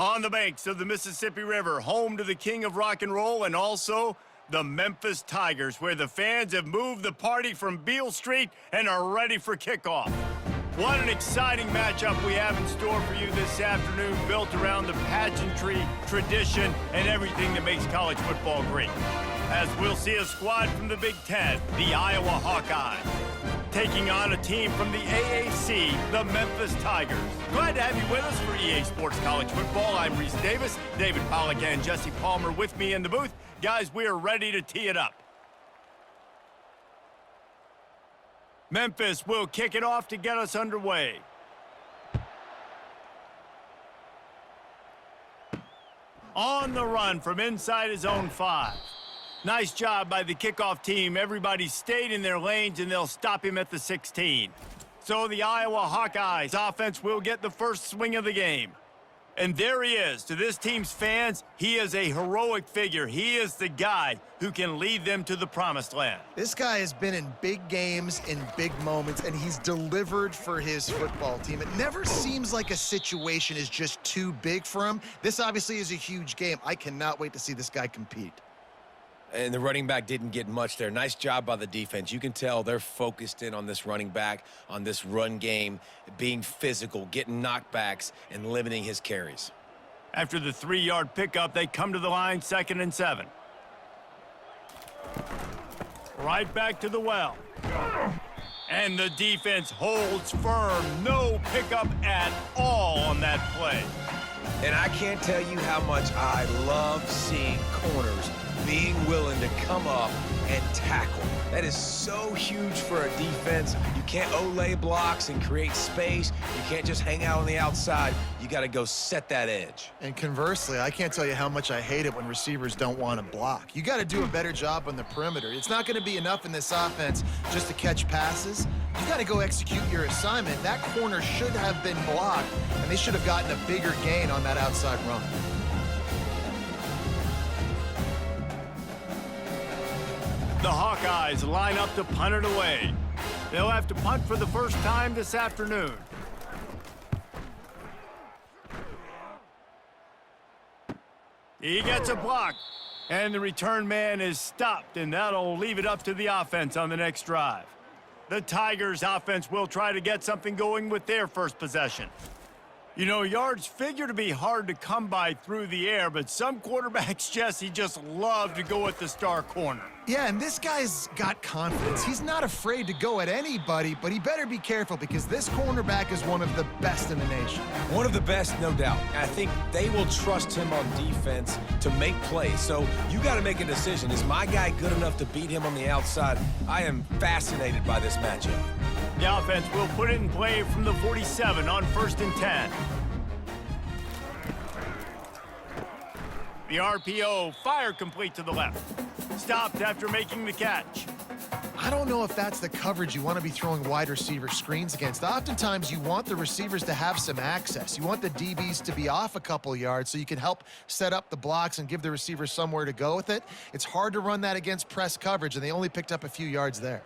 On the banks of the Mississippi River, home to the king of rock and roll and also the Memphis Tigers, where the fans have moved the party from Beale Street and are ready for kickoff. What an exciting matchup we have in store for you this afternoon, built around the pageantry, tradition, and everything that makes college football great. As we'll see a squad from the Big Ten, the Iowa Hawkeyes, taking on a team from the AAC, the Memphis Tigers. Glad to have you with us for EA Sports College Football. I'm Reese Davis, David Pollack and Jesse Palmer with me in the booth. Guys, we are ready to tee it up. Memphis will kick it off to get us underway. On the run from inside his own 5. Nice job by the kickoff team. Everybody stayed in their lanes, and they'll stop him at the 16. So the Iowa Hawkeyes offense will get the first swing of the game. And there he is. To this team's fans, he is a heroic figure. He is the guy who can lead them to the promised land. This guy has been in big games, in big moments, and he's delivered for his football team. It never seems like a situation is just too big for him. This obviously is a huge game. I cannot wait to see this guy compete. And the running back didn't get much there. Nice job by the defense. You can tell they're focused in on this running back, on this run game, being physical, getting knockbacks, and limiting his carries. After the 3-yard pickup, they come to the line, 2nd and 7. Right back to the well. And the defense holds firm. No pickup at all on that play. And I can't tell you how much I love seeing corners being willing to come up and tackle. That is so huge for a defense. You can't olay blocks and create space. You can't just hang out on the outside. You got to go set that edge. And conversely, I can't tell you how much I hate it when receivers don't want to block. You got to do a better job on the perimeter. It's not going to be enough in this offense just to catch passes. You got to go execute your assignment. That corner should have been blocked, and they should have gotten a bigger gain on that outside run. The Hawkeyes line up to punt it away. They'll have to punt for the first time this afternoon. He gets a block, and the return man is stopped, and that'll leave it up to the offense on the next drive. The Tigers offense will try to get something going with their first possession. You know, yards figure to be hard to come by through the air, but some quarterbacks, Jesse, just love to go at the star corner. Yeah, and this guy's got confidence. He's not afraid to go at anybody, but he better be careful because this cornerback is one of the best in the nation. One of the best, no doubt. I think they will trust him on defense to make plays. So you got to make a decision. Is my guy good enough to beat him on the outside? I am fascinated by this matchup. The offense will put it in play from the 47 on 1st and 10. The RPO, fire complete to the left. Stopped after making the catch. I don't know if that's the coverage you want to be throwing wide receiver screens against. Oftentimes, you want the receivers to have some access. You want the DBs to be off a couple yards so you can help set up the blocks and give the receiver somewhere to go with it. It's hard to run that against press coverage, and they only picked up a few yards there.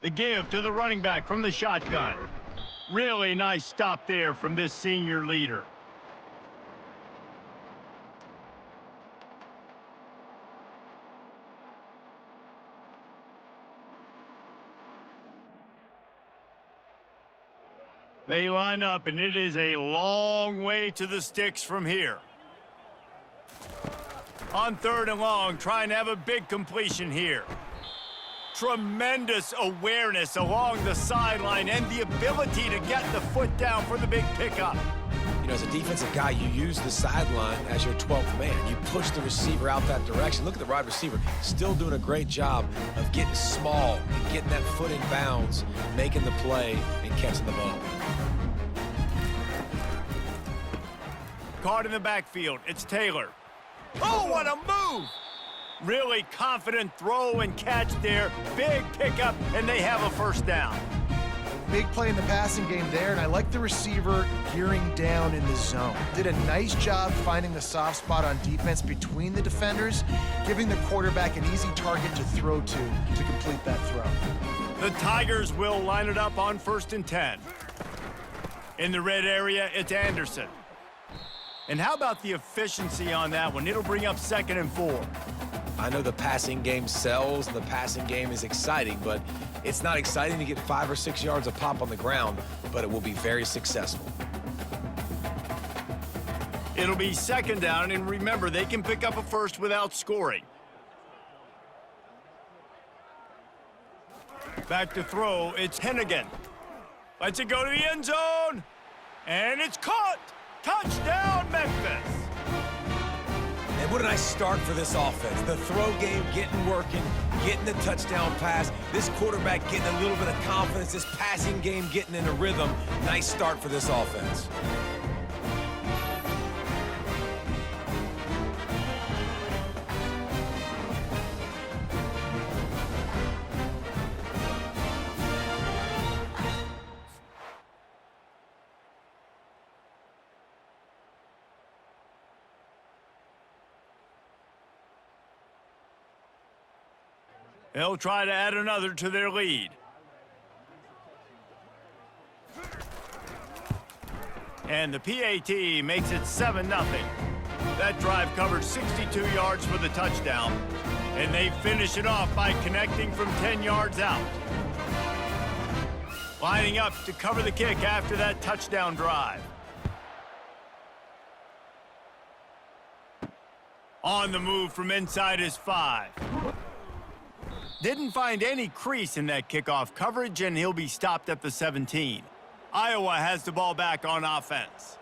The give to the running back from the shotgun. Really nice stop there from this senior leader. They line up, and it is a long way to the sticks from here. On 3rd and long, trying to have a big completion here. Tremendous awareness along the sideline and the ability to get the foot down for the big pickup. You know, as a defensive guy, you use the sideline as your 12th man. You push the receiver out that direction. Look at the wide receiver, still doing a great job of getting small and getting that foot in bounds, making the play, and catching the ball. Caught in the backfield, it's Taylor. Oh, what a move! Really confident throw and catch there. Big pickup, and they have a first down. Big play in the passing game there, and I like the receiver gearing down in the zone. Did a nice job finding the soft spot on defense between the defenders, giving the quarterback an easy target to throw to complete that throw. The Tigers will line it up on 1st and 10. In the red area, it's Anderson. And how about the efficiency on that one? It'll bring up 2nd and 4. I know the passing game sells, and the passing game is exciting, but it's not exciting to get 5 or 6 yards of pop on the ground, but it will be very successful. It'll be 2nd down, and remember, they can pick up a first without scoring. Back to throw, it's Hennigan. Lets it go to the end zone, and it's caught. Touchdown, Memphis. And what a nice start for this offense. The throw game getting working, getting the touchdown pass. This quarterback getting a little bit of confidence. This passing game getting in a rhythm. Nice start for this offense. They'll try to add another to their lead. And the PAT makes it 7-0. That drive covered 62 yards for the touchdown. And they finish it off by connecting from 10 yards out. Lining up to cover the kick after that touchdown drive. On the move from inside his 5. Didn't find any crease in that kickoff coverage, and he'll be stopped at the 17. Iowa has the ball back on offense.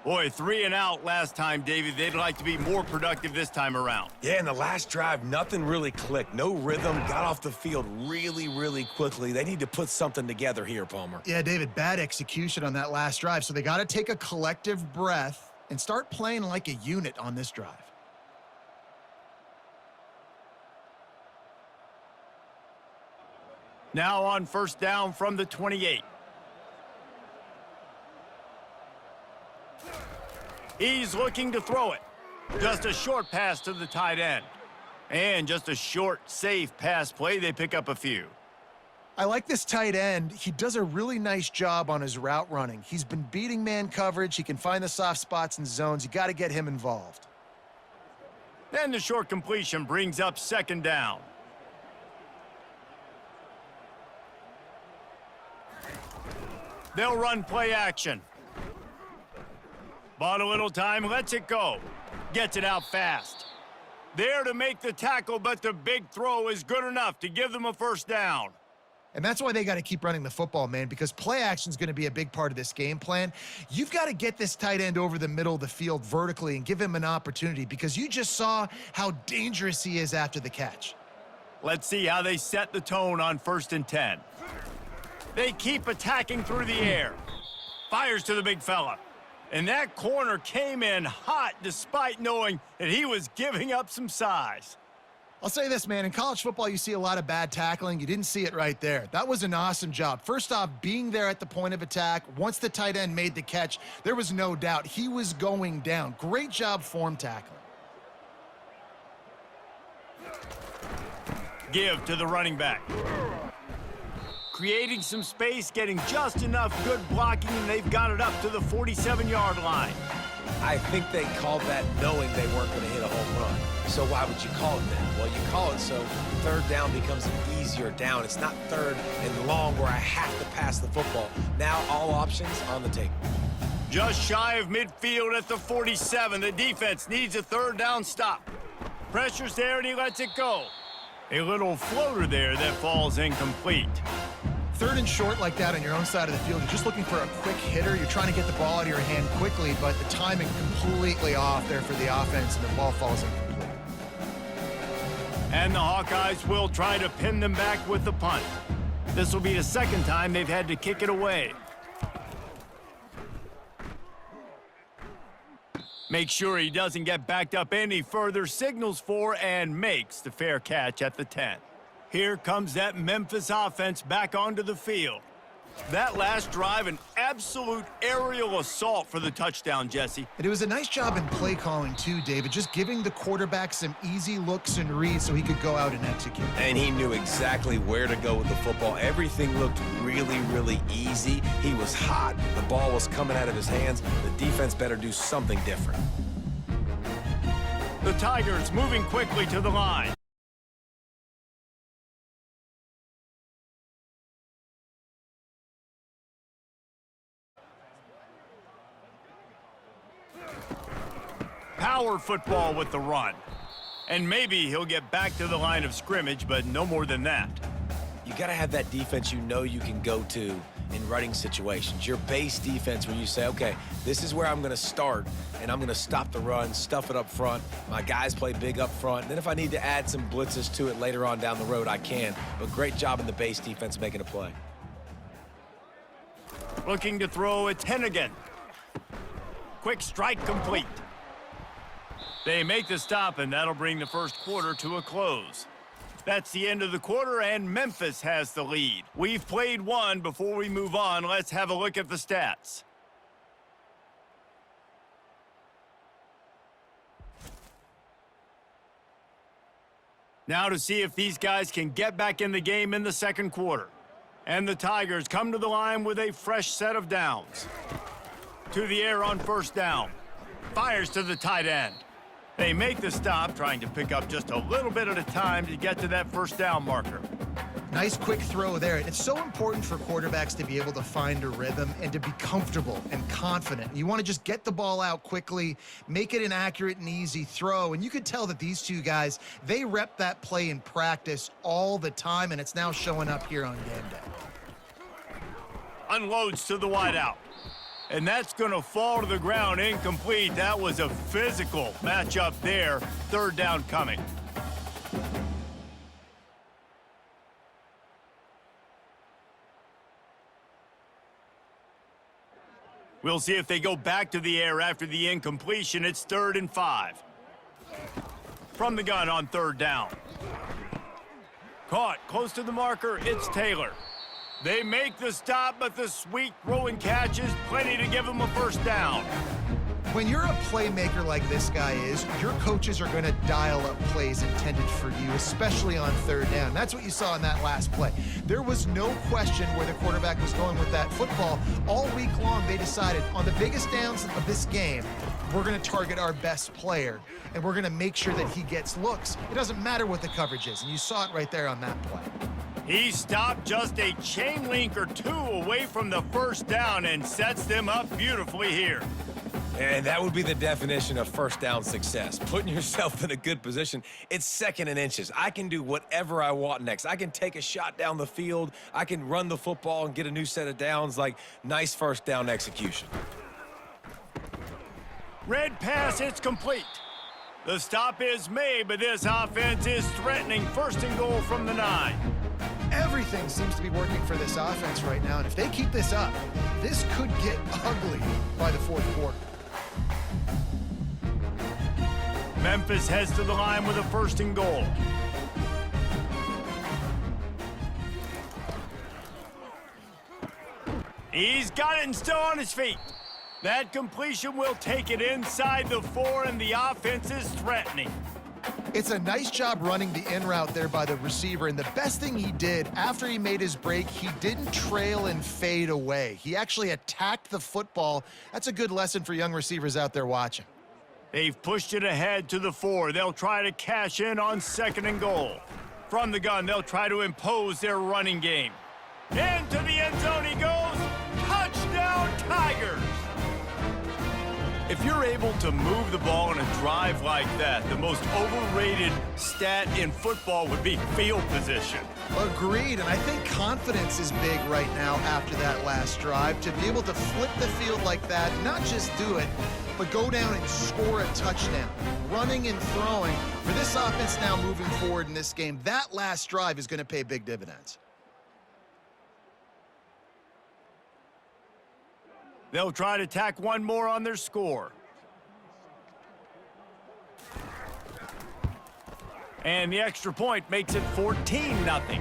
Boy, 3 and out last time, David. They'd like to be more productive this time around. Yeah, in the last drive, nothing really clicked. No rhythm, got off the field really, really quickly. They need to put something together here, Palmer. Yeah, David, bad execution on that last drive, so they got to take a collective breath and start playing like a unit on this drive. Now on 1st down from the 28. He's looking to throw it. Just a short pass to the tight end. And just a short, safe pass play. They pick up a few. I like this tight end. He does a really nice job on his route running. He's been beating man coverage. He can find the soft spots and zones. You got to get him involved. Then the short completion brings up 2nd down. They'll run play action. Bought a little time, lets it go. Gets it out fast. There to make the tackle, but the big throw is good enough to give them a 1st down. And that's why they got to keep running the football, man, because play action is going to be a big part of this game plan. You've got to get this tight end over the middle of the field vertically and give him an opportunity, because you just saw how dangerous he is after the catch. Let's see how they set the tone on 1st and 10. They keep attacking through the air. Fires to the big fella. And that corner came in hot despite knowing that he was giving up some size. I'll say this, man. In college football, you see a lot of bad tackling. You didn't see it right there. That was an awesome job. First off, being there at the point of attack. Once the tight end made the catch, there was no doubt he was going down. Great job form tackling. Give to the running back. Creating some space, getting just enough good blocking, and they've got it up to the 47-yard line. I think they called that knowing they weren't going to hit a home run. So why would you call it that? Well, you call it so 3rd down becomes an easier down. It's not 3rd and long where I have to pass the football. Now all options on the table. Just shy of midfield at the 47. The defense needs a 3rd down stop. Pressure's there, and he lets it go. A little floater there that falls incomplete. 3rd and short like that on your own side of the field, you're just looking for a quick hitter. You're trying to get the ball out of your hand quickly, but the timing completely off there for the offense, and the ball falls incomplete. And the Hawkeyes will try to pin them back with the punt. This will be the 2nd time they've had to kick it away. Make sure he doesn't get backed up any further, signals for and makes the fair catch at the 10. Here comes that Memphis offense back onto the field. That last drive, an absolute aerial assault for the touchdown, Jesse. And it was a nice job in play calling too, David, just giving the quarterback some easy looks and reads so he could go out and execute. And he knew exactly where to go with the football. Everything looked really, really easy. He was hot. The ball was coming out of his hands. The defense better do something different. The Tigers moving quickly to the line. Power football with the run. And maybe he'll get back to the line of scrimmage, but no more than that. You got to have that defense you know you can go to in running situations. Your base defense where you say, okay, this is where I'm going to start, and I'm going to stop the run, stuff it up front. My guys play big up front. Then if I need to add some blitzes to it later on down the road, I can. But great job in the base defense making a play. Looking to throw at 10 again. Quick strike complete. They make the stop, and that'll bring the first quarter to a close. That's the end of the quarter, and Memphis has the lead. We've played one. Before we move on, let's have a look at the stats. Now to see if these guys can get back in the game in the second quarter. And the Tigers come to the line with a fresh set of downs. To the air on first down. Fires to the tight end. They make the stop, trying to pick up just a little bit at a time to get to that first down marker. Nice quick throw there. It's so important for quarterbacks to be able to find a rhythm and to be comfortable and confident. You want to just get the ball out quickly, make it an accurate and easy throw. And you could tell that these two guys, they rep that play in practice all the time, and it's now showing up here on game day. Unloads to the wideout. And that's going to fall to the ground incomplete. That was a physical matchup there. Third down coming. We'll see if they go back to the air after the incompletion. It's 3rd and 5. From the gun on third down. Caught close to the marker. It's Taylor. They make the stop, but the sweet throw and catch is plenty to give them a first down. When you're a playmaker like this guy is, your coaches are going to dial up plays intended for you, especially on third down. That's what you saw in that last play. There was no question where the quarterback was going with that football. All week long, they decided on the biggest downs of this game, we're going to target our best player, and we're going to make sure that he gets looks. It doesn't matter what the coverage is, and you saw it right there on that play. He stopped just a chain link or two away from the first down and sets them up beautifully here. And that would be the definition of first down success. Putting yourself in a good position. It's 2nd and inches. I can do whatever I want next. I can take a shot down the field. I can run the football and get a new set of downs. Like, nice first down execution. Red pass, it's complete. The stop is made, but this offense is threatening 1st and goal from the 9. Everything seems to be working for this offense right now, and if they keep this up, this could get ugly by the 4th quarter. Memphis heads to the line with a 1st and goal. He's got it and still on his feet. That completion will take it inside the 4, and the offense is threatening. It's a nice job running the in route there by the receiver, and the best thing he did after he made his break, he didn't trail and fade away. He actually attacked the football. That's a good lesson for young receivers out there watching. They've pushed it ahead to the 4. They'll try to cash in on 2nd and goal. From the gun, they'll try to impose their running game. Into the end zone he goes. Touchdown, Tigers! If you're able to move the ball in a drive like that, the most overrated stat in football would be field position. Agreed, and I think confidence is big right now after that last drive. To be able to flip the field like that, not just do it, but go down and score a touchdown. Running and throwing. For this offense now moving forward in this game, that last drive is going to pay big dividends. They'll try to tack one more on their score. And the extra point makes it 14-0.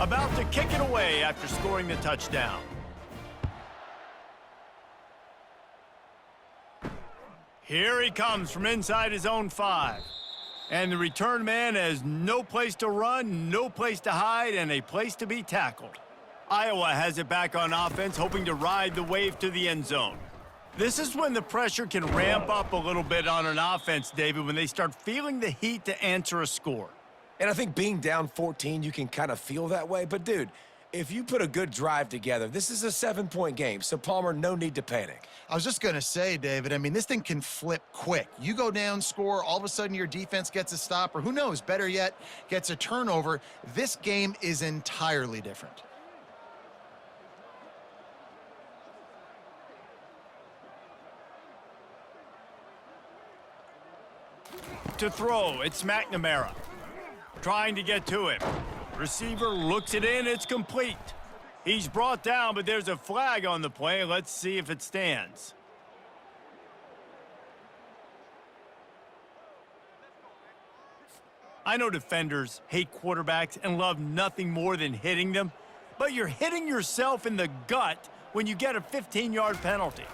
about to kick it away after scoring the touchdown. Here he comes from inside his own 5. And the return man has no place to run, no place to hide, and a place to be tackled. Iowa has it back on offense, hoping to ride the wave to the end zone. This is when the pressure can ramp up a little bit on an offense, David, when they start feeling the heat to answer a score. And I think being down 14, you can kind of feel that way. But, dude, if you put a good drive together, this is a 7-point game. So, Palmer, no need to panic. I was just going to say, David, I mean, this thing can flip quick. You go down, score, all of a sudden your defense gets a stop, or who knows, better yet, gets a turnover. This game is entirely different. To throw, it's McNamara. Trying to get to him. Receiver looks it in, it's complete. He's brought down, but there's a flag on the play. Let's see if it stands. I know defenders hate quarterbacks and love nothing more than hitting them, but you're hitting yourself in the gut when you get a 15-yard penalty.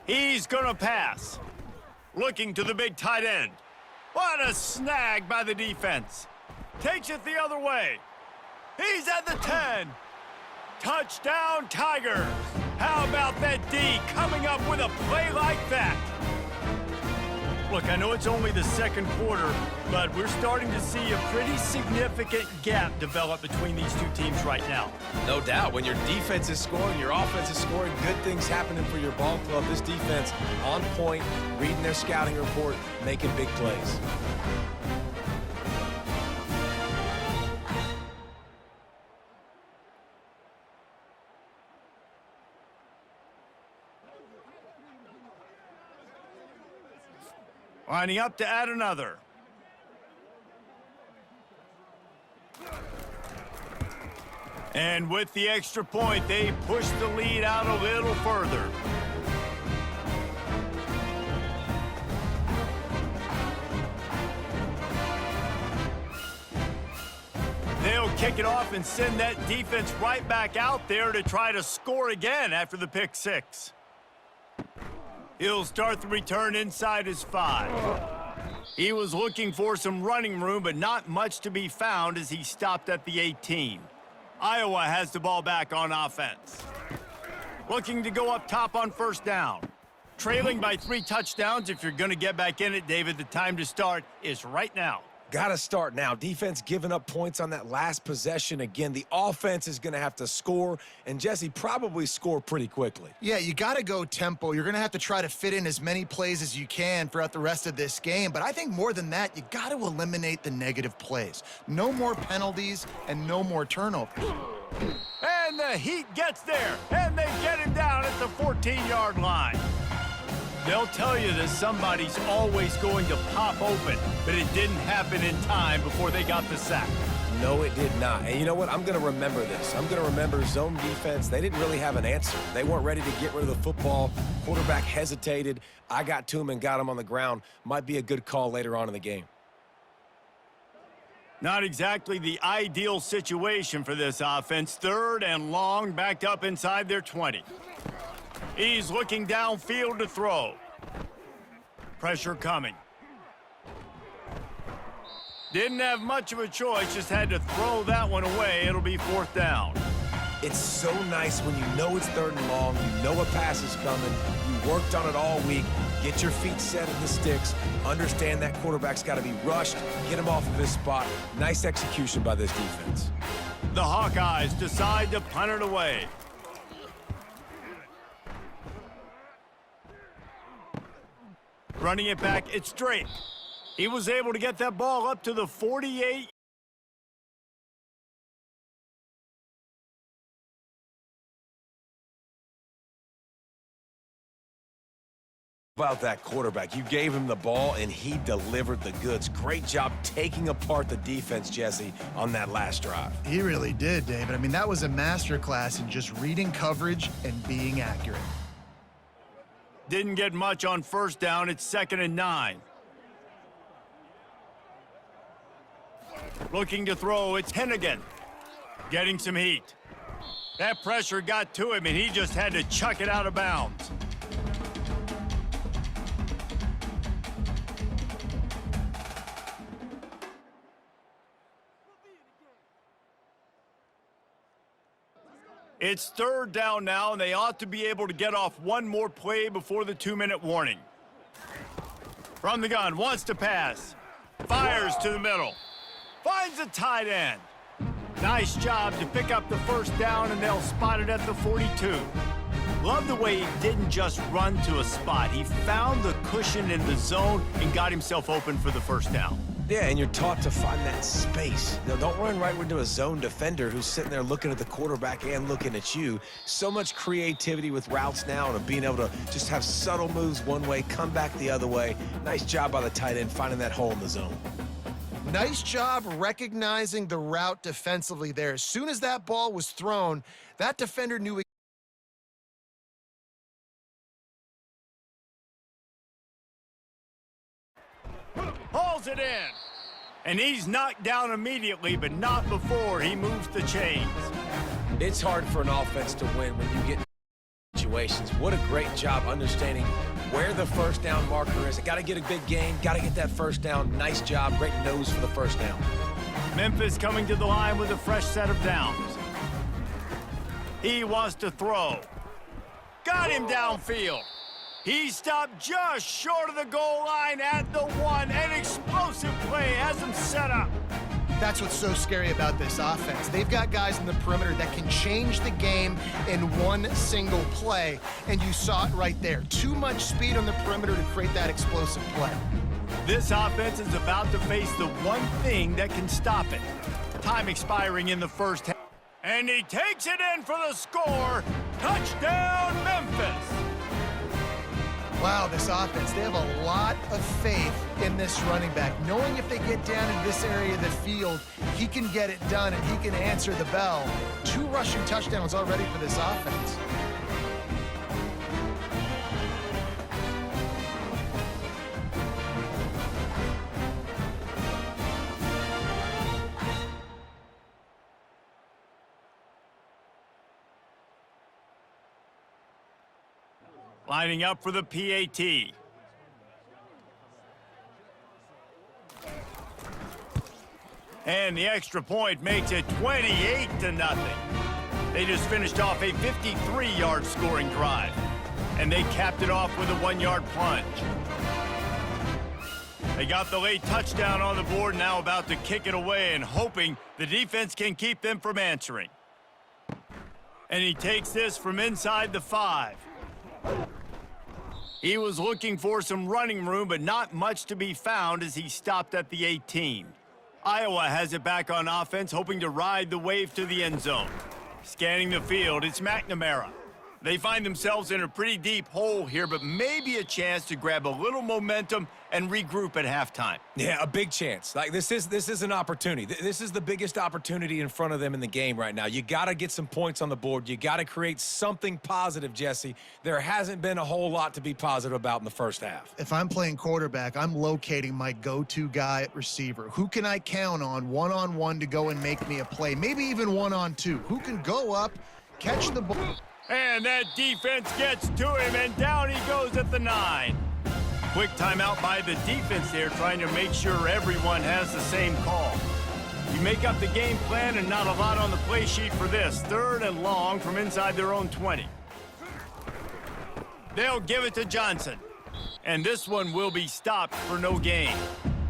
He's gonna pass. Looking to the big tight end. What a snag by the defense. Takes it the other way. He's at the 10. Touchdown, Tigers. How about that D coming up with a play like that? Look, I know it's only the second quarter, but we're starting to see a pretty significant gap develop between these two teams right now. No doubt. When your defense is scoring, your offense is scoring, good things happening for your ball club. This defense on point, reading their scouting report, making big plays. Lining up to add another. And with the extra point, they push the lead out a little further. They'll kick it off and send that defense right back out there to try to score again after the pick 6. He'll start the return inside his 5. He was looking for some running room, but not much to be found as he stopped at the 18. Iowa has the ball back on offense. Looking to go up top on first down. Trailing by 3 touchdowns. If you're going to get back in it, David, the time to start is right now. Got to start now. Defense giving up points on that last possession. Again, the offense is going to have to score, and Jesse probably score pretty quickly. Yeah, you got to go tempo. You're going to have to try to fit in as many plays as you can throughout the rest of this game. But I think more than that, you got to eliminate the negative plays. No more penalties and no more turnovers. And the Heat gets there, and they get him down at the 14-yard line. They'll tell you that somebody's always going to pop open, but it didn't happen in time before they got the sack. No, it did not. And you know what? I'm going to remember this. I'm going to remember zone defense. They didn't really have an answer. They weren't ready to get rid of the football. Quarterback hesitated. I got to him and got him on the ground. Might be a good call later on in the game. Not exactly the ideal situation for this offense. 3rd and long, backed up inside their 20. He's looking downfield to throw. Pressure coming. Didn't have much of a choice, just had to throw that one away. It'll be 4th down. It's so nice when you know it's 3rd and long, you know a pass is coming, you worked on it all week, get your feet set at the sticks, understand that quarterback's got to be rushed, get him off of his spot. Nice execution by this defense. The Hawkeyes decide to punt it away. Running it back, it's Drake. He was able to get that ball up to the 48. About that quarterback. You gave him the ball, and he delivered the goods. Great job taking apart the defense, Jesse, on that last drive. He really did, David. I mean, that was a masterclass in just reading coverage and being accurate. Didn't get much on first down. It's 2nd and 9. Looking to throw, it's Hennigan. Getting some heat. That pressure got to him, and he just had to chuck it out of bounds. It's third down now, and they ought to be able to get off one more play before the 2-minute warning. From the gun, wants to pass. Fires to the middle. Finds a tight end. Nice job to pick up the first down, and they'll spot it at the 42. Love the way he didn't just run to a spot. He found the cushion in the zone and got himself open for the first down. Yeah, and you're taught to find that space. Now, don't run right into a zone defender who's sitting there looking at the quarterback and looking at you. So much creativity with routes now and being able to just have subtle moves one way, come back the other way. Nice job by the tight end finding that hole in the zone. Nice job recognizing the route defensively there. As soon as that ball was thrown, that defender knew it. Hauls it in. And he's knocked down immediately, but not before he moves the chains. It's hard for an offense to win when you get situations. What a great job understanding where the first down marker is. Got to get a big gain, got to get that first down. Nice job, great nose for the first down. Memphis coming to the line with a fresh set of downs. He wants to throw. Got him downfield. He stopped just short of the goal line at the 1. An explosive play has him set up. That's what's so scary about this offense. They've got guys in the perimeter that can change the game in one single play, and you saw it right there. Too much speed on the perimeter to create that explosive play. This offense is about to face the one thing that can stop it. Time expiring in the first half. And he takes it in for the score. Touchdown, Memphis. Wow, this offense, they have a lot of faith in this running back, knowing if they get down in this area of the field, he can get it done and he can answer the bell. 2 rushing touchdowns already for this offense. Lining up for the PAT. And the extra point makes it 28-0. They just finished off a 53-yard scoring drive. And they capped it off with a 1-yard plunge. They got the late touchdown on the board, now about to kick it away and hoping the defense can keep them from answering. And he takes this from inside the 5. He was looking for some running room, but not much to be found as he stopped at the 18. Iowa has it back on offense, hoping to ride the wave to the end zone. Scanning the field, it's McNamara. They find themselves in a pretty deep hole here, but maybe a chance to grab a little momentum and regroup at halftime. Yeah, a big chance. Like this is an opportunity. This is the biggest opportunity in front of them in the game right now. You got to get some points on the board. You got to create something positive, Jesse. There hasn't been a whole lot to be positive about in the first half. If I'm playing quarterback, I'm locating my go-to guy at receiver. Who can I count on one-on-one to go and make me a play? Maybe even one-on-two. Who can go up, catch the ball? And that defense gets to him, and down he goes at the 9. Quick timeout by the defense there, trying to make sure everyone has the same call. You make up the game plan and not a lot on the play sheet for this. 3rd and long from inside their own 20. They'll give it to Johnson. And this one will be stopped for no gain.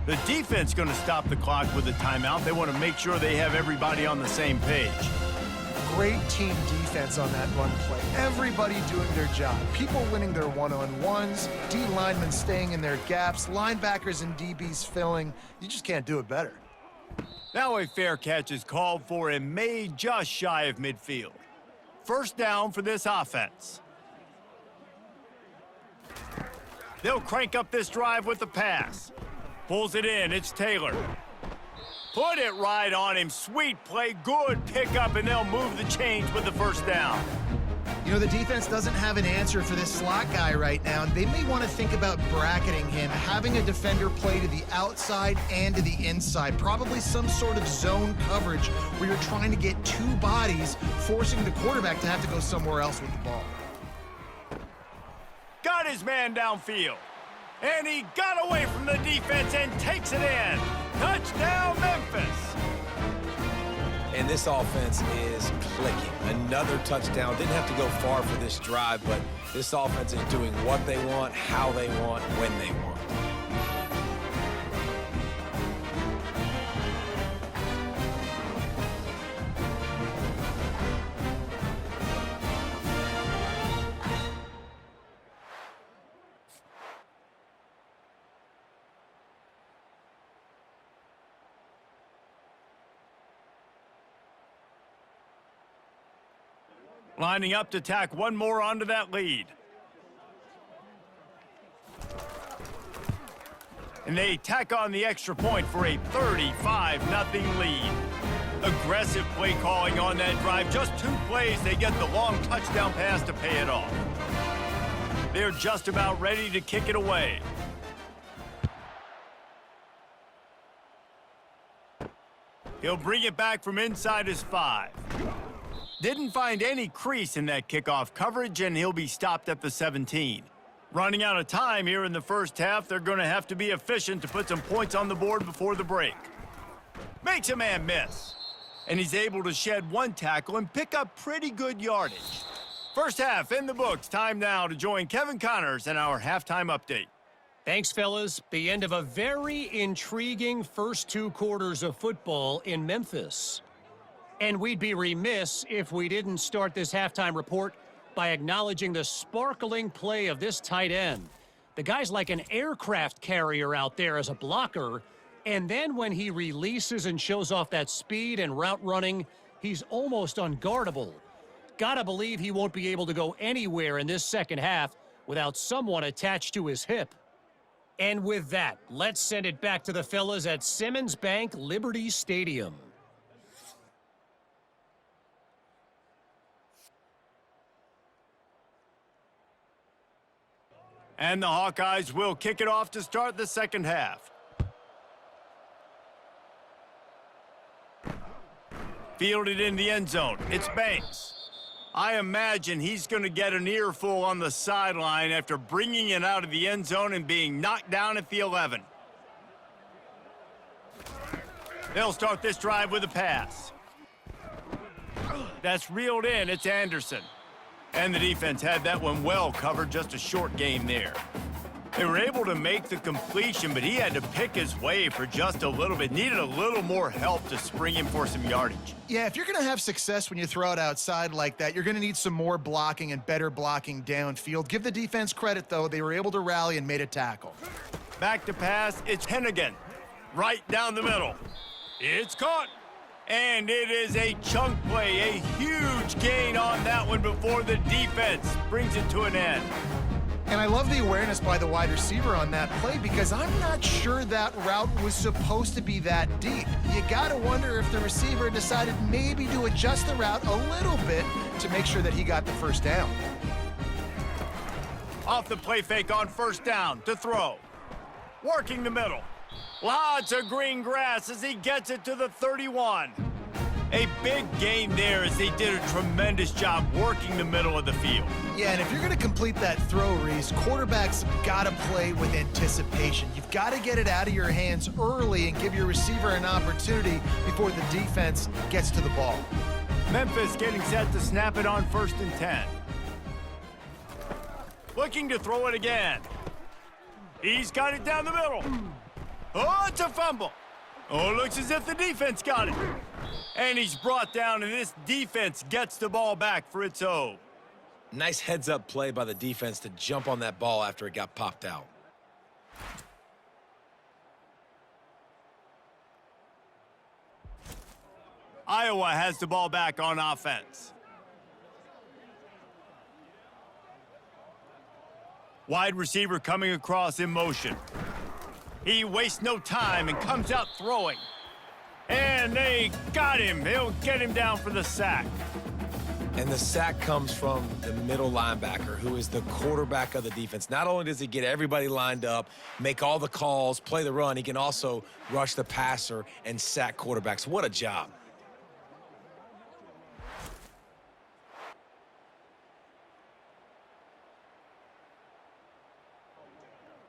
The defense going to stop the clock with a timeout. They want to make sure they have everybody on the same page. Great team defense on that run play. Everybody doing their job. People winning their one-on-ones, D linemen staying in their gaps, linebackers and DBs filling. You just can't do it better. Now a fair catch is called for and made just shy of midfield. First down for this offense. They'll crank up this drive with the pass. Pulls it in, it's Taylor. Put it right on him. Sweet play, good pickup, and they'll move the chains with the first down. You know, the defense doesn't have an answer for this slot guy right now. They may want to think about bracketing him, having a defender play to the outside and to the inside. Probably some sort of zone coverage where you're trying to get two bodies, forcing the quarterback to have to go somewhere else with the ball. Got his man downfield. And he got away from the defense and takes it in. Touchdown, Memphis. And this offense is clicking. Another touchdown. Didn't have to go far for this drive, but this offense is doing what they want, how they want, when they want. Lining up to tack one more onto that lead. And they tack on the extra point for a 35-0 lead. Aggressive play calling on that drive. Just 2 plays, they get the long touchdown pass to pay it off. They're just about ready to kick it away. He'll bring it back from inside his 5. Didn't find any crease in that kickoff coverage, and he'll be stopped at the 17. Running out of time here in the first half, they're going to have to be efficient to put some points on the board before the break. Makes a man miss. And he's able to shed 1 tackle and pick up pretty good yardage. First half in the books. Time now to join Kevin Connors in our halftime update. Thanks, fellas. The end of a very intriguing first 2 quarters of football in Memphis. And we'd be remiss if we didn't start this halftime report by acknowledging the sparkling play of this tight end. The guy's like an aircraft carrier out there as a blocker, and then when he releases and shows off that speed and route running, he's almost unguardable. Gotta believe he won't be able to go anywhere in this second half without someone attached to his hip. And with that, let's send it back to the fellas at Simmons Bank Liberty Stadium. And the Hawkeyes will kick it off to start the second half. Fielded in the end zone. It's Banks. I imagine he's going to get an earful on the sideline after bringing it out of the end zone and being knocked down at the 11. They'll start this drive with a pass. That's reeled in. It's Anderson. And the defense had that one well covered, just a short game there. They were able to make the completion, but he had to pick his way for just a little bit. Needed a little more help to spring him for some yardage. Yeah, if you're going to have success when you throw it outside like that, you're going to need some more blocking and better blocking downfield. Give the defense credit, though. They were able to rally and made a tackle. Back to pass, it's Hennigan. Right down the middle. It's caught. And it is a chunk play, a huge gain on that one before the defense brings it to an end. And I love the awareness by the wide receiver on that play because I'm not sure that route was supposed to be that deep. You got to wonder if the receiver decided maybe to adjust the route a little bit to make sure that he got the first down. Off the play fake on first down to throw. Working the middle. Lots of green grass as he gets it to the 31. A big gain there as they did a tremendous job working the middle of the field. Yeah, and if you're going to complete that throw, Reese, quarterbacks got to play with anticipation. You've got to get it out of your hands early and give your receiver an opportunity before the defense gets to the ball. Memphis getting set to snap it on 1st and 10. Looking to throw it again. He's got it down the middle. Oh, it's a fumble. Oh, it looks as if the defense got it. And he's brought down, and this defense gets the ball back for its own. Nice heads-up play by the defense to jump on that ball after it got popped out. Iowa has the ball back on offense. Wide receiver coming across in motion. He wastes no time and comes out throwing. And they got him. They'll get him down for the sack. And the sack comes from the middle linebacker, who is the quarterback of the defense. Not only does he get everybody lined up, make all the calls, play the run, he can also rush the passer and sack quarterbacks. What a job.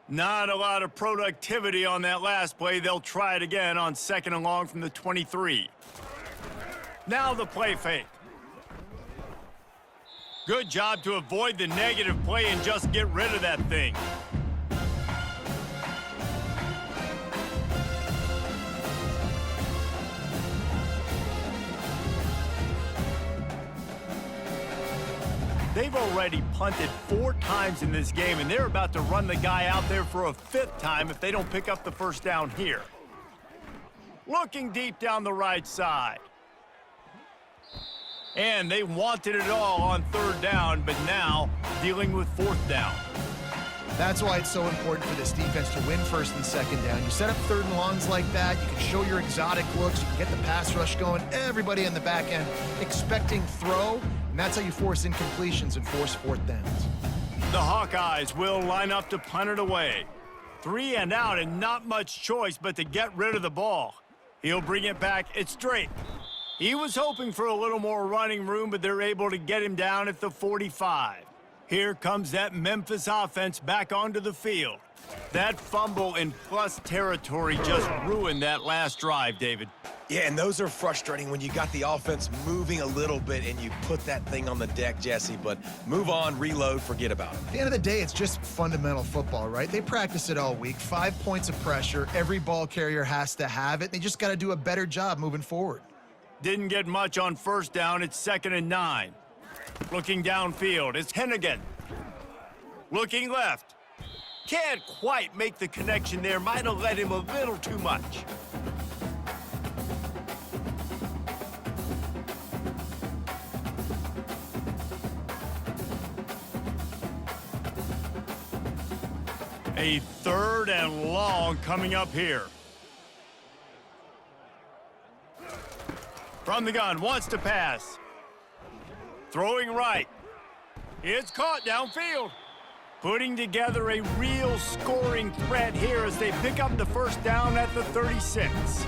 Not a lot of productivity on that last play. They'll try it again on 2nd and long from the 23. Now the play fake. Good job to avoid the negative play and just get rid of that thing. They've already punted 4 times in this game, and they're about to run the guy out there for a 5th time if they don't pick up the first down here. Looking deep down the right side. And they wanted it all on 3rd down, but now dealing with 4th down. That's why it's so important for this defense to win 1st and 2nd down. You set up 3rd and longs like that, you can show your exotic looks, you can get the pass rush going, everybody in the back end expecting throw, and that's how you force incompletions and force 4th downs. The Hawkeyes will line up to punt it away. 3 and out and not much choice but to get rid of the ball. He'll bring it back. It's Drake. He was hoping for a little more running room, but they're able to get him down at the 45. Here comes that Memphis offense back onto the field. That fumble in plus territory just ruined that last drive, David. Yeah, and those are frustrating when you got the offense moving a little bit and you put that thing on the deck, Jesse, but move on, reload, forget about it. At the end of the day, it's just fundamental football, right? They practice it all week. 5 points of pressure. Every ball carrier has to have it. They just got to do a better job moving forward. Didn't get much on 1st down. It's 2nd and 9. Looking downfield, it's Hennigan. Looking left. Can't quite make the connection there. Might have let him a little too much. A 3rd and long coming up here. From the gun, wants to pass. Throwing right. It's caught downfield. Putting together a real scoring threat here as they pick up the 1st down at the 36.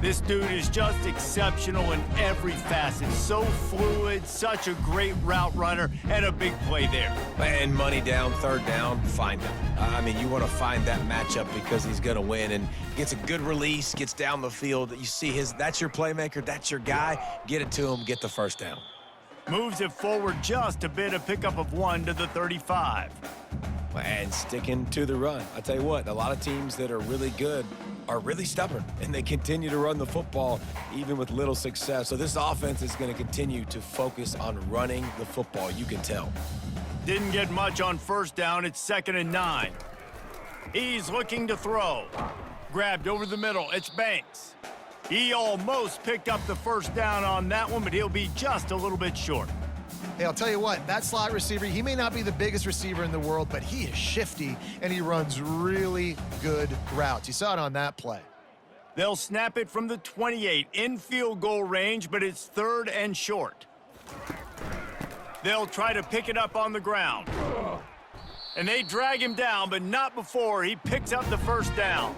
This dude is just exceptional in every facet. So fluid, such a great route runner, and a big play there. And money down, 3rd down, find him. I mean, you want to find that matchup because he's going to win and gets a good release, gets down the field. You see that's your playmaker, that's your guy. Get it to him, get the 1st down. Moves it forward just a bit, a pickup of 1 to the 35. And sticking to the run. I tell you what, a lot of teams that are really good are really stubborn, and they continue to run the football even with little success. So this offense is going to continue to focus on running the football, you can tell. Didn't get much on 1st down. It's 2nd and 9. He's looking to throw. Grabbed over the middle. It's Banks. He almost picked up the 1st down on that one, but he'll be just a little bit short. Hey, I'll tell you what, that slot receiver, he may not be the biggest receiver in the world, but he is shifty, and he runs really good routes. You saw it on that play. They'll snap it from the 28 in field goal range, but it's 3rd and short. They'll try to pick it up on the ground. And they drag him down, but not before he picks up the 1st down.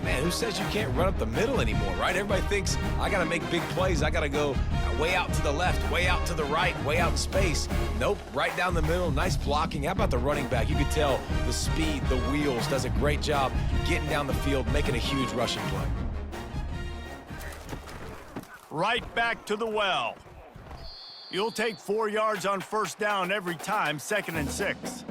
Man, who says you can't run up the middle anymore, right? Everybody thinks, I got to make big plays. I got to go way out to the left, way out to the right, way out in space. Nope, right down the middle, nice blocking. How about the running back? You could tell the speed, the wheels, does a great job getting down the field, making a huge rushing play. Right back to the well. You'll take 4 yards on 1st down every time, 2nd and 6.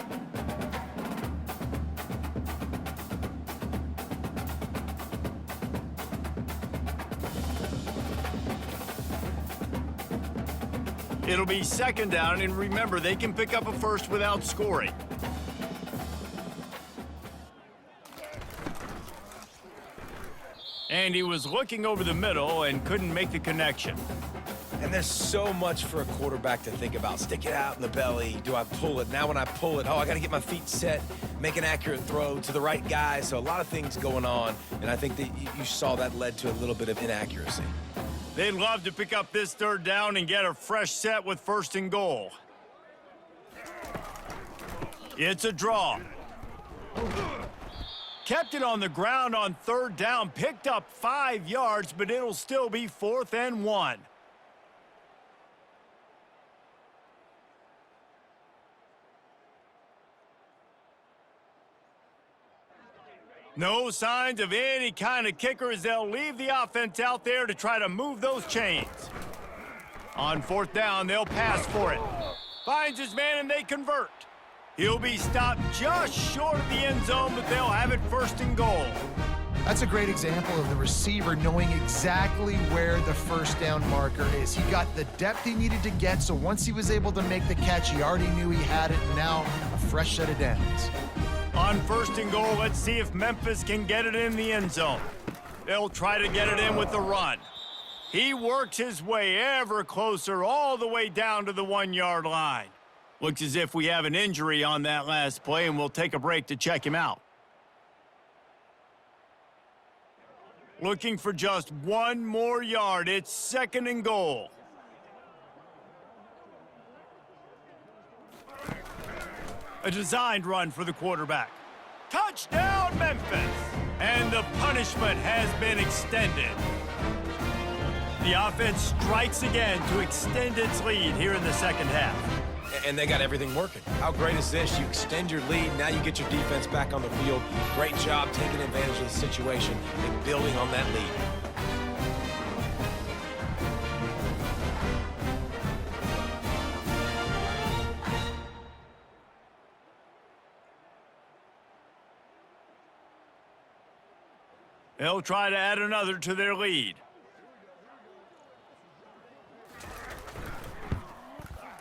It'll be 2nd down, and remember, they can pick up a 1st without scoring. And he was looking over the middle and couldn't make the connection. And there's so much for a quarterback to think about. Stick it out in the belly. Do I pull it? Now when I pull it, I got to get my feet set, make an accurate throw to the right guy. So a lot of things going on, and I think that you saw that led to a little bit of inaccuracy. They'd love to pick up this third down and get a fresh set with 1st and goal. It's a draw. Kept it on the ground on 3rd down, picked up 5 yards, but it'll still be 4th and 1. No signs of any kind of kicker as they'll leave the offense out there to try to move those chains. On 4th down, they'll pass for it. Finds his man and they convert. He'll be stopped just short of the end zone, but they'll have it 1st and goal. That's a great example of the receiver knowing exactly where the 1st down marker is. He got the depth he needed to get, so once he was able to make the catch, he already knew he had it, and now a fresh set of downs. On 1st and goal, let's see if Memphis can get it in the end zone. They'll try to get it in with the run. He works his way ever closer all the way down to the 1-yard line. Looks as if we have an injury on that last play, and we'll take a break to check him out. Looking for just 1 more yard. It's 2nd and goal. A designed run for the quarterback. Touchdown, Memphis! And the punishment has been extended. The offense strikes again to extend its lead here in the 2nd half. And they got everything working. How great is this? You extend your lead, now you get your defense back on the field. Great job taking advantage of the situation and building on that lead. They'll try to add another to their lead.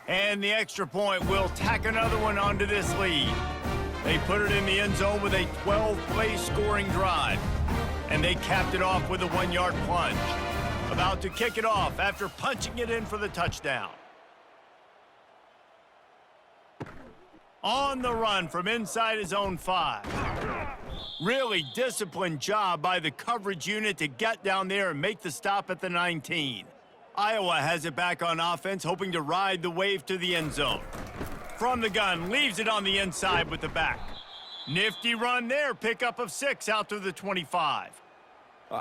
And the extra point will tack another one onto this lead. They put it in the end zone with a 12-play scoring drive. And they capped it off with a 1-yard plunge. About to kick it off after punching it in for the touchdown. On the run from inside his own 5. Really disciplined job by the coverage unit to get down there and make the stop at the 19. Iowa has it back on offense, hoping to ride the wave to the end zone. From the gun, leaves it on the inside with the back. Nifty run there, pickup of 6 out to the 25.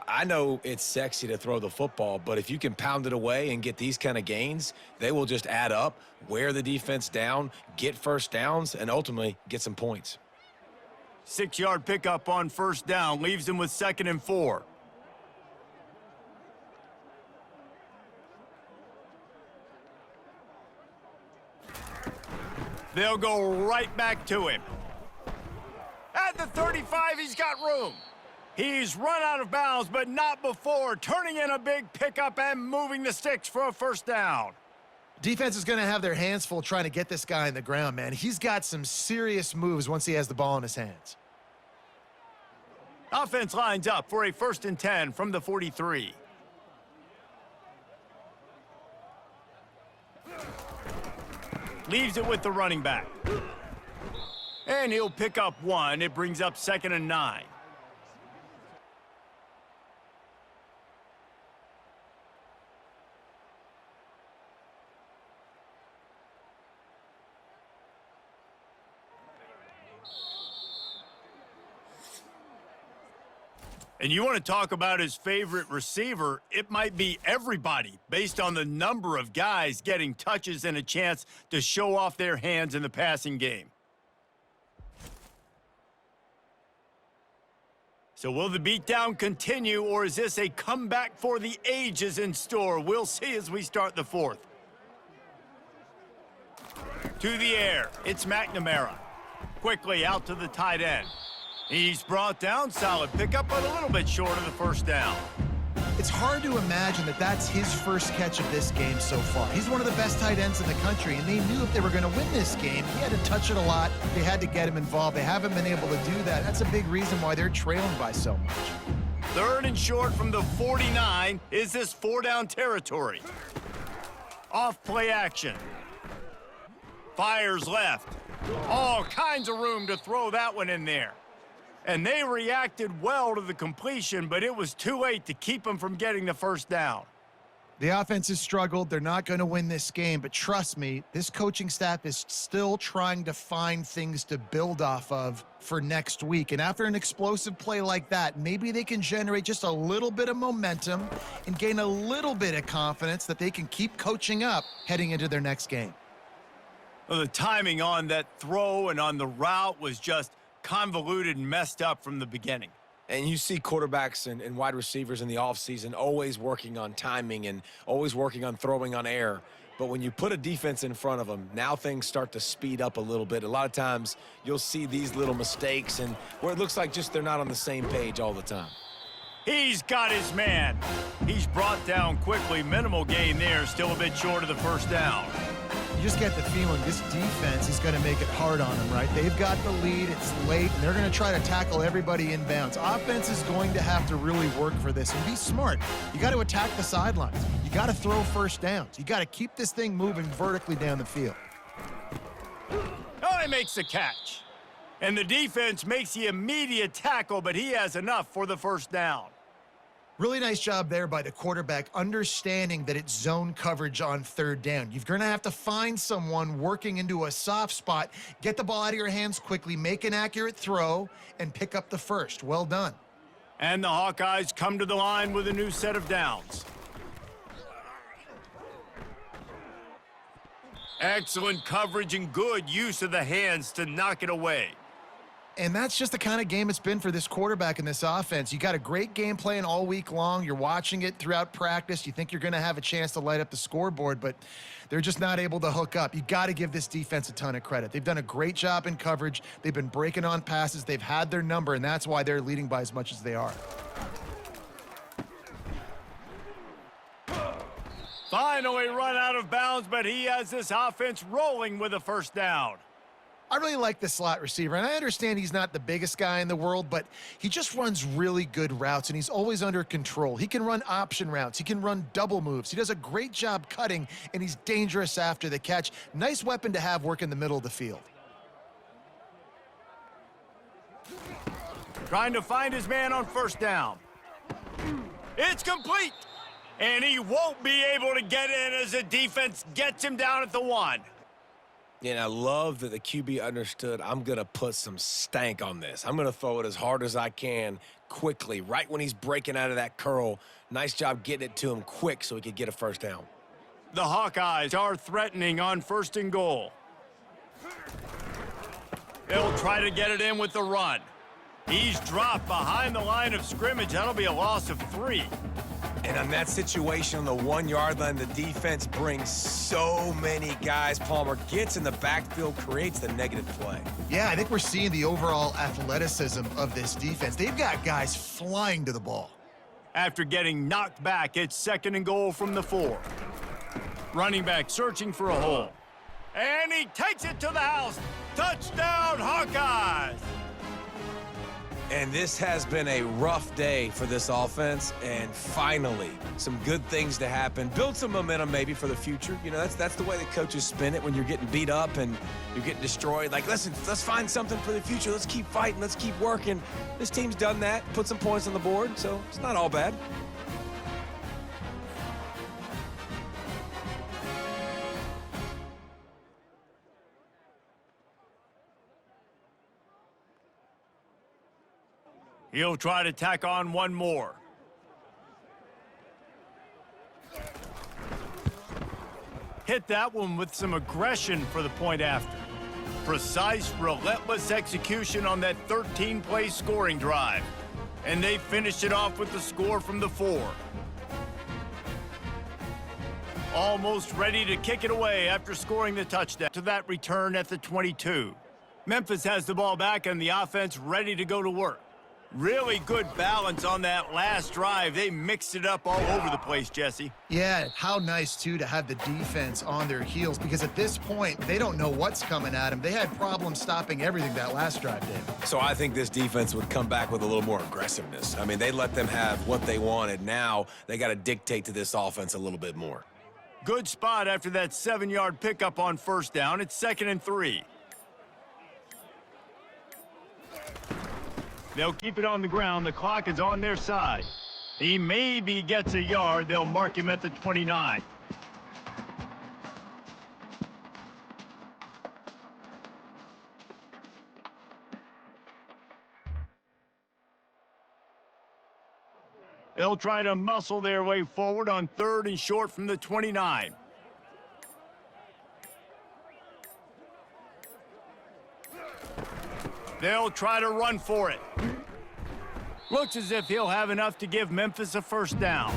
I know it's sexy to throw the football, but if you can pound it away and get these kind of gains, they will just add up, wear the defense down, get 1st downs, and ultimately get some points. 6-yard pickup on 1st down, leaves them with 2nd and 4. They'll go right back to him. At the 35, he's got room. He's run out of bounds, but not before turning in a big pickup and moving the sticks for a 1st down. Defense is going to have their hands full trying to get this guy in the ground, man. He's got some serious moves once he has the ball in his hands. Offense lines up for a 1st and 10 from the 43. Leaves it with the running back. And he'll pick up 1. It brings up 2nd and 9. And you want to talk about his favorite receiver, it might be everybody based on the number of guys getting touches and a chance to show off their hands in the passing game. So will the beatdown continue, or is this a comeback for the ages in store? We'll see as we start the 4th. To the air, it's McNamara. Quickly out to the tight end. He's brought down, solid pickup, but a little bit short of the 1st down. It's hard to imagine that that's his first catch of this game so far. He's one of the best tight ends in the country, and they knew if they were going to win this game, he had to touch it a lot. They had to get him involved. They haven't been able to do that. That's a big reason why they're trailing by so much. 3rd and short from the 49. Is this 4-down territory? Off play action. Fires left. All kinds of room to throw that one in there. And they reacted well to the completion, but it was too late to keep them from getting the 1st down. The offense has struggled. They're not going to win this game, but trust me, this coaching staff is still trying to find things to build off of for next week. And after an explosive play like that, maybe they can generate just a little bit of momentum and gain a little bit of confidence that they can keep coaching up heading into their next game. Well, the timing on that throw and on the route was just convoluted and messed up from the beginning. And you see quarterbacks and wide receivers in the offseason always working on timing and always working on throwing on air. But when you put a defense in front of them, now things start to speed up a little bit. A lot of times you'll see these little mistakes and where it looks like just they're not on the same page all the time. He's got his man. He's brought down quickly. Minimal gain there, still a bit short of the first down. You just get the feeling this defense is going to make it hard on them, right? They've got the lead, it's late, and they're going to try to tackle everybody inbounds. Offense is going to have to really work for this and be smart. You got to attack the sidelines. You got to throw first downs. You got to keep this thing moving vertically down the field. Oh, he makes the catch. And the defense makes the immediate tackle, but he has enough for the first down. Really nice job there by the quarterback, understanding that it's zone coverage on third down. You're going to have to find someone working into a soft spot, get the ball out of your hands quickly, make an accurate throw, and pick up the first. Well done. And the Hawkeyes come to the line with a new set of downs. Excellent coverage and good use of the hands to knock it away. And that's just the kind of game it's been for this quarterback in this offense. You got a great game plan all week long. You're watching it throughout practice. You think you're going to have a chance to light up the scoreboard, but they're just not able to hook up. You got to give this defense a ton of credit. They've done a great job in coverage. They've been breaking on passes. They've had their number, and that's why they're leading by as much as they are. Finally run out of bounds, but he has this offense rolling with a first down. I really like this slot receiver, and I understand he's not the biggest guy in the world, but he just runs really good routes, and he's always under control. He can run option routes. He can run double moves. He does a great job cutting, and he's dangerous after the catch. Nice weapon to have work in the middle of the field. Trying to find his man on first down. It's complete, and he won't be able to get in as the defense gets him down at the 1. And I love that the QB understood, I'm going to put some stank on this. I'm going to throw it as hard as I can quickly, right when he's breaking out of that curl. Nice job getting it to him quick so he could get a first down. The Hawkeyes are threatening on 1st and goal. They'll try to get it in with the run. He's dropped behind the line of scrimmage. That'll be a loss of 3. And on that situation on the 1-yard line, the defense brings so many guys. Palmer gets in the backfield, creates the negative play. Yeah, I think we're seeing the overall athleticism of this defense. They've got guys flying to the ball. After getting knocked back, it's 2nd and goal from the 4. Running back searching for a hole. And he takes it to the house. Touchdown, Hawkeyes! And this has been a rough day for this offense, and finally, some good things to happen. Build some momentum maybe for the future. You know, that's the way the coaches spin it when you're getting beat up and you're getting destroyed. Like, listen, let's find something for the future. Let's keep fighting. Let's keep working. This team's done that, put some points on the board, so it's not all bad. He'll try to tack on one more. Hit that one with some aggression for the point after. Precise, relentless execution on that 13-play scoring drive. And they finished it off with the score from the 4. Almost ready to kick it away after scoring the touchdown to that return at the 22. Memphis has the ball back and the offense ready to go to work. Really good balance on that last drive. They mixed it up all over the place, Jesse. Yeah, how nice, too, to have the defense on their heels, because at this point, they don't know what's coming at them. They had problems stopping everything that last drive, Dave. So I think this defense would come back with a little more aggressiveness. I mean, they let them have what they wanted. Now they got to dictate to this offense a little bit more. Good spot after that 7-yard pickup on first down. It's 2nd and 3. They'll keep it on the ground. The clock is on their side. He maybe gets a yard. They'll mark him at the 29. They'll try to muscle their way forward on 3rd and short from the 29. They'll try to run for it. Looks as if he'll have enough to give Memphis a first down.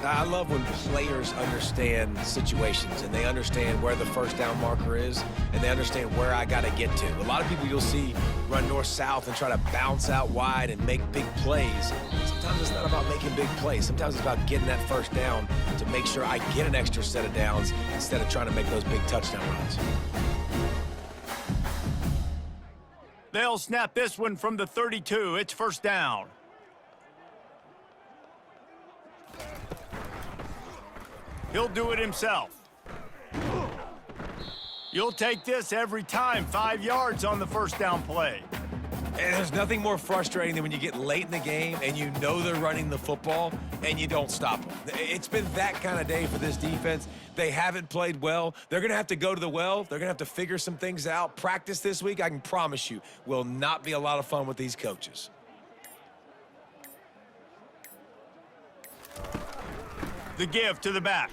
I love when players understand situations and they understand where the first down marker is and they understand where I got to get to. A lot of people you'll see run north-south and try to bounce out wide and make big plays. Sometimes it's not about making big plays. Sometimes it's about getting that first down to make sure I get an extra set of downs instead of trying to make those big touchdown runs. They'll snap this one from the 32. It's first down. He'll do it himself. You'll take this every time. 5 yards on the first down play. And there's nothing more frustrating than when you get late in the game and you know they're running the football and you don't stop them. It's been that kind of day for this defense. They haven't played well. They're going to have to go to the well. They're going to have to figure some things out. Practice this week, I can promise you, will not be a lot of fun with these coaches. The give to the back.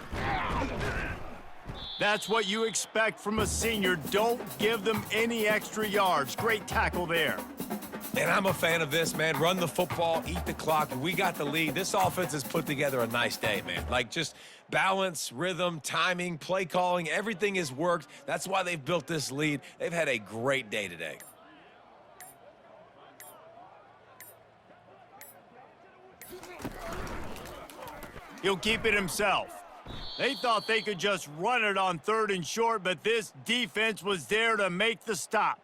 That's what you expect from a senior. Don't give them any extra yards. Great tackle there. And I'm a fan of this, man. Run the football, eat the clock. We got the lead. This offense has put together a nice day, man. Like just balance, rhythm, timing, play calling, everything has worked. That's why they've built this lead. They've had a great day today. He'll keep it himself. They thought they could just run it on 3rd and short, but this defense was there to make the stop.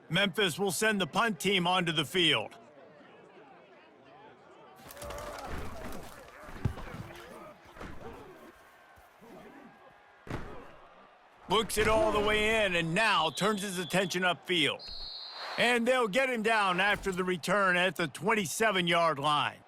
Memphis will send the punt team onto the field. Books it all the way in and now turns his attention upfield. And they'll get him down after the return at the 27-yard line.